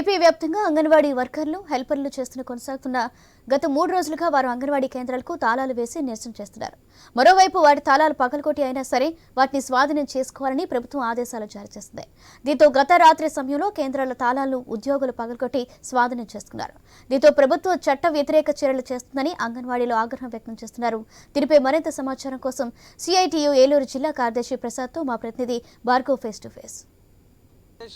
AP వ్యాప్తంగా అంగన్వాడీ వర్కర్లు, హెల్పర్లు కొనసాగుతున్న గత 3 రోజులుగా వారు అంగన్వాడీ కేంద్రాలకు తాళాలు వేసి నిరసన చేస్తున్నారు. మరోవైపు వాటి తాళాలు పగలగొట్టి అయినా సరే వాటిని స్వాధీనం చేసుకోవాలని ప్రభుత్వం ఆదేశాలు జారీ చేసింది. దీంతో గత రాత్రి సమయంలో కేంద్రాల తాళాలను ఉద్యోగులు పగలగొట్టి స్వాధీనం చేసుకున్నారు. దీంతో ప్రభుత్వం చట్ట వ్యతిరేక చర్యలు చేస్తుందని అంగన్వాడీలో ఆగ్రహం వ్యక్తం చేస్తున్నారు. దీనిపై మరింత సమాచారం కోసం సిఐటియు ఏలూరు జిల్లా కార్యదర్శి ప్రసాద్తో మా ప్రతినిధి భార్గవ్ ఫేస్ టు ఫేస్.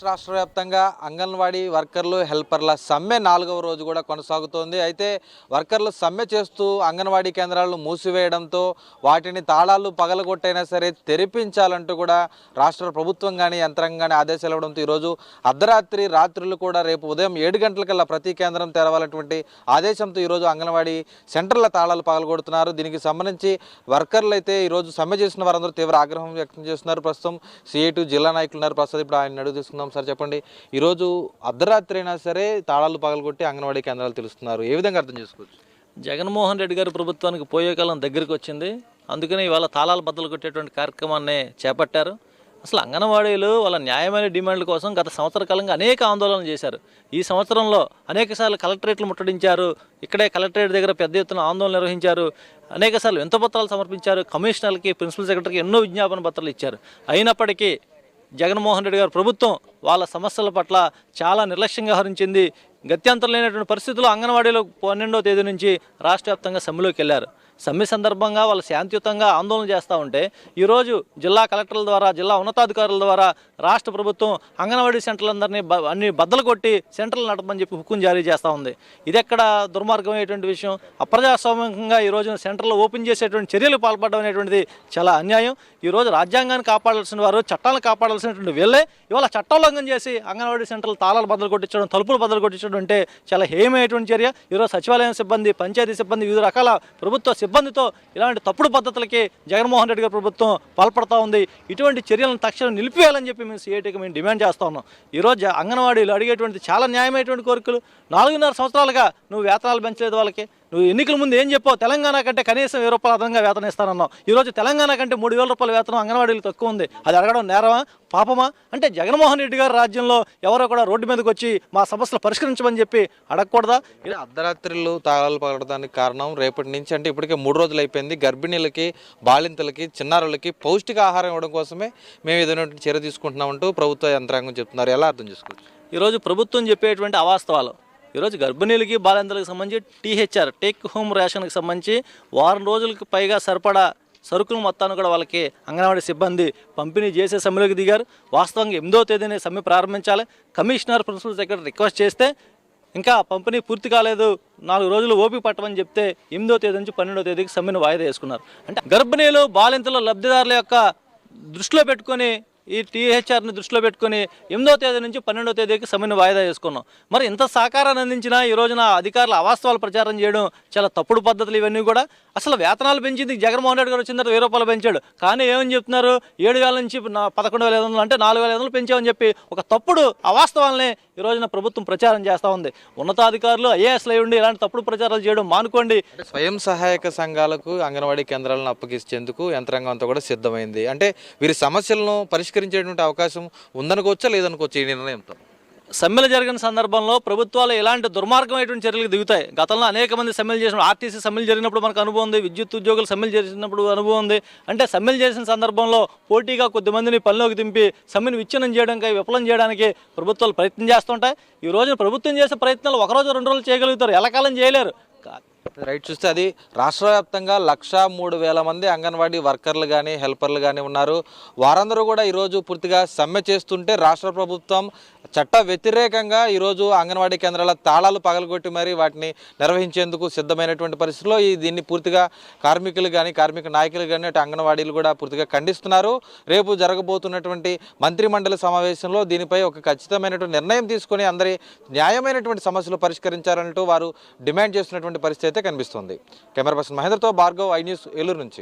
రాష్ట్ర వ్యాప్తంగా అంగన్వాడీ వర్కర్లు, హెల్పర్ల సమ్మె 4వ రోజు కూడా కొనసాగుతోంది. అయితే వర్కర్లు సమ్మె చేస్తూ అంగన్వాడీ కేంద్రాలను మూసివేయడంతో వాటిని తాళాలు పగలగొట్టైనా సరే తెరిపించాలంటూ కూడా రాష్ట్ర ప్రభుత్వం కానీ యంత్రాంగం కానీ ఆదేశాలు ఇవ్వడంతో ఈరోజు అర్ధరాత్రి రాత్రులు కూడా రేపు ఉదయం 7 గంటలకల్లా ప్రతి కేంద్రం తెరవాలన్నటువంటి ఆదేశంతో ఈరోజు అంగన్వాడీ సెంటర్ల తాళాలు పగలగొడుతున్నారు. దీనికి సంబంధించి వర్కర్లు అయితే ఈరోజు సమ్మె చేసిన వారందరూ తీవ్ర ఆగ్రహం వ్యక్తం చేస్తున్నారు. ప్రస్తుతం సిఐటి జిల్లా నాయకులు ఉన్నారు. ప్రస్తుతం ఇప్పుడు ఆయన అడుగు సార్ చెప్పండి, ఈరోజు అర్ధరాత్రి అయినా సరే తాళాలు పగలగొట్టి అంగన్వాడీ కేంద్రాలు తెలుస్తున్నారు. ఏ విధంగా అర్థం చేసుకోవచ్చు? జగన్మోహన్ రెడ్డి గారి ప్రభుత్వానికి పోయే కాలం దగ్గరికి వచ్చింది. అందుకని ఇవాళ తాళాలు బద్దలు కొట్టేటువంటి కార్యక్రమాన్ని చేపట్టారు. అసలు అంగన్వాడీలు వాళ్ళ న్యాయమైన డిమాండ్ల కోసం గత సంవత్సర కాలంగా అనేక ఆందోళనలు చేశారు. ఈ సంవత్సరంలో అనేకసార్లు కలెక్టరేట్లు ముట్టడించారు. ఇక్కడే కలెక్టరేట్ దగ్గర పెద్ద ఎత్తున ఆందోళన నిర్వహించారు. అనేకసార్లు వింతపత్రాలు సమర్పించారు. కమిషనర్కి, ప్రిన్సిపల్ సెక్రటరీకి ఎన్నో విజ్ఞాపన పత్రాలు ఇచ్చారు. అయినప్పటికీ జగన్మోహన్ రెడ్డి గారి ప్రభుత్వం వాళ్ళ సమస్యల పట్ల చాలా నిర్లక్ష్యంగా వ్యవహరించింది. గత్యంతరం లేనటువంటి పరిస్థితుల్లో అంగన్వాడీలో 12వ తేదీ నుంచి రాష్ట్ర వ్యాప్తంగా సమ్మెలోకి వెళ్ళారు. సమ్మె సందర్భంగా వాళ్ళు శాంతియుతంగా ఆందోళన చేస్తూ ఉంటే ఈరోజు జిల్లా కలెక్టర్ల ద్వారా, జిల్లా ఉన్నతాధికారుల ద్వారా రాష్ట్ర ప్రభుత్వం అంగన్వాడీ సెంటర్లందరినీ అన్ని బద్దలు కొట్టి సెంటర్లు నడపమని చెప్పి హుక్కుం జారీ చేస్తూ ఉంది. ఇది ఎక్కడ దుర్మార్గమైనటువంటి విషయం. అప్రజాస్వామ్యంగా ఈ రోజున సెంటర్లు ఓపెన్ చేసేటువంటి చర్యలు పాల్పడడం అనేటువంటిది చాలా అన్యాయం. ఈరోజు రాజ్యాంగాన్ని కాపాడాల్సిన వారు, చట్టాలను కాపాడాల్సినటువంటి వీళ్ళే ఇవాళ చట్టోల్లంఘన చేసి అంగన్వాడీ సెంటర్లు తాళాలు బద్దలు కొట్టించడం, తలుపులు బద్దలు కొట్టించడం అంటే చాలా హేయమైనటువంటి చర్య. ఈరోజు సచివాలయం సిబ్బంది, పంచాయతీ సిబ్బంది, వివిధ రకాల ప్రభుత్వ సిబ్బందితో ఇలాంటి తప్పుడు పద్ధతులకి జగన్మోహన్ రెడ్డి గారి ప్రభుత్వం పాల్పడుతూ ఉంది. ఇటువంటి చర్యలను తక్షణం నిలిపివేయాలని చెప్పి మేము సిఐటికి మేము డిమాండ్ చేస్తూ ఉన్నాం. ఈరోజు అంగన్వాడీలు అడిగేటువంటి చాలా న్యాయమైనటువంటి కోరికలు. 4.5 సంవత్సరాలుగా నువ్వు వేతనాలు పెంచలేదు వాళ్ళకి. నువ్వు ఎన్నికల ముందు ఏం చెప్పావు? తెలంగాణ కంటే కనీసం 1000 రూపాయలు అదనంగా వేతనం ఇస్తానన్నావు. ఈరోజు తెలంగాణ కంటే 3000 రూపాయల వేతనం అంగన్వాడీలు తక్కువ ఉంది. అది అడగడం నేరమా, పాపమా? అంటే జగన్మోహన్ రెడ్డి గారి రాజ్యంలో ఎవరో కూడా రోడ్డు మీదకి వచ్చి మా సమస్యలు పరిష్కరించమని చెప్పి అడగకూడదా? ఇలా అర్ధరాత్రులు తాళాలు పగలడానికి కారణం రేపటి నుంచి అంటే ఇప్పటికే 3 రోజులు అయిపోయింది. గర్భిణీలకి, బాలింతలకి, చిన్నారులకి పౌష్టికాహారం ఇవ్వడం కోసమే మేము ఏదైనా చర్య తీసుకుంటున్నామంటూ ప్రభుత్వ యంత్రాంగం చెప్తున్నారు. ఎలా అర్థం చేసుకోవచ్చు? ఈరోజు ప్రభుత్వం చెప్పేటువంటి అవాస్తవాలు. ఈరోజు గర్భిణీలకి, బాలింతలకు సంబంధించి THR టేక్ హోమ్ రేషన్కి సంబంధించి 1 రోజులకు పైగా సరిపడా సరుకులు మొత్తాన్ని కూడా వాళ్ళకి అంగన్వాడీ సిబ్బంది పంపిణీ చేసే సమ్మెలోకి దిగారు. వాస్తవంగా 8వ తేదీనే సమ్మె ప్రారంభించాలి. కమిషనర్, ప్రిన్సిపల్ సెక్రటరీ రిక్వెస్ట్ చేస్తే ఇంకా పంపిణీ పూర్తి కాలేదు, 4 రోజులు ఓపిక పట్టమని చెప్తే 8వ తేదీ నుంచి 12వ తేదీకి సమ్మెను వాయిదా వేసుకున్నారు. అంటే గర్భిణీలు, బాలింతలు, లబ్ధిదారుల యొక్క దృష్టిలో పెట్టుకొని ఈ THRని దృష్టిలో పెట్టుకొని 8వ తేదీ నుంచి 12వ తేదీకి సమ్మెను వాయిదా వేసుకున్నాం. మరి ఇంత సహకారాన్ని అందించినా ఈ రోజున అధికారులు అవాస్తవాలు ప్రచారం చేయడం చాలా తప్పుడు పద్ధతులు ఇవన్నీ కూడా. అసలు వేతనాలు పెంచింది జగన్మోహన్ రెడ్డి గారు వచ్చిన తర్వాత 1000 రూపాయలు పెంచాడు. కానీ ఏమని చెప్తున్నారు? 7000 నుంచి 11500 అంటే 4500 పెంచామని చెప్పి ఒక తప్పుడు అవాస్తవాలని ఈ రోజున ప్రభుత్వం ప్రచారం చేస్తూ ఉంది. ఉన్నతాధికారులు, IASలు అయి ఉండి ఇలాంటి తప్పుడు ప్రచారాలు చేయడం మానుకోండి. స్వయం సహాయక సంఘాలకు అంగన్వాడీ కేంద్రాలను అప్పగిస్తేందుకు యంత్రాంగం అంతా కూడా సిద్ధమైంది. అంటే వీరి సమస్యలను పరిష్కరించేటువంటి అవకాశం ఉందనుకోవచ్చా, లేదనుకోవచ్చు ఈ నిర్ణయంతో? సమ్మెలు జరిగిన సందర్భంలో ప్రభుత్వాలు ఎలాంటి దుర్మార్గమైనటువంటి చర్యలకు దిగుతాయి. గతంలో అనేక మంది సమ్మెలు చేసిన, RTC సమ్మెలు జరిగినప్పుడు మనకు అనుభవం ఉంది, విద్యుత్ ఉద్యోగులు సమ్మెలు చేసినప్పుడు అనుభవం ఉంది. అంటే సమ్మెలు చేసిన సందర్భంలో పోటీగా కొద్దిమందిని పనిలోకి దింపి సమ్మెను విచ్ఛిన్నం చేయడానికి, విఫలం చేయడానికి ప్రభుత్వాలు ప్రయత్నం చేస్తుంటాయి. ఈ రోజున ప్రభుత్వం చేసే ప్రయత్నాలు 1 రోజు 2 రోజులు చేయగలుగుతారు, ఎల్లకాలం చేయలేరు. రైట్, చూస్తే అది రాష్ట్ర వ్యాప్తంగా 1,03,000 మంది అంగన్వాడీ వర్కర్లు కానీ, హెల్పర్లు కానీ ఉన్నారు. వారందరూ కూడా ఈరోజు పూర్తిగా సమ్మె చేస్తుంటే రాష్ట్ర ప్రభుత్వం చట్ట వ్యతిరేకంగా ఈరోజు అంగన్వాడీ కేంద్రాల తాళాలు పగలగొట్టి మరి వాటిని నిర్వహించేందుకు సిద్ధమైనటువంటి పరిస్థితుల్లో దీన్ని పూర్తిగా కార్మికులు కానీ, కార్మిక నాయకులు కానీ, అటు అంగన్వాడీలు కూడా పూర్తిగా ఖండిస్తున్నారు. రేపు జరగబోతున్నటువంటి మంత్రిమండలి సమావేశంలో దీనిపై ఒక ఖచ్చితమైనటువంటి నిర్ణయం తీసుకొని అందరి న్యాయమైనటువంటి సమస్యలు పరిష్కరించాలంటూ వారు డిమాండ్ చేస్తున్నటువంటి పరిస్థితి అయితే కనిపిస్తుంది. కెమెరా పర్సన్ మహేంద్రతో భార్గవ్, ఐ న్యూస్, ఏలూరు నుంచి.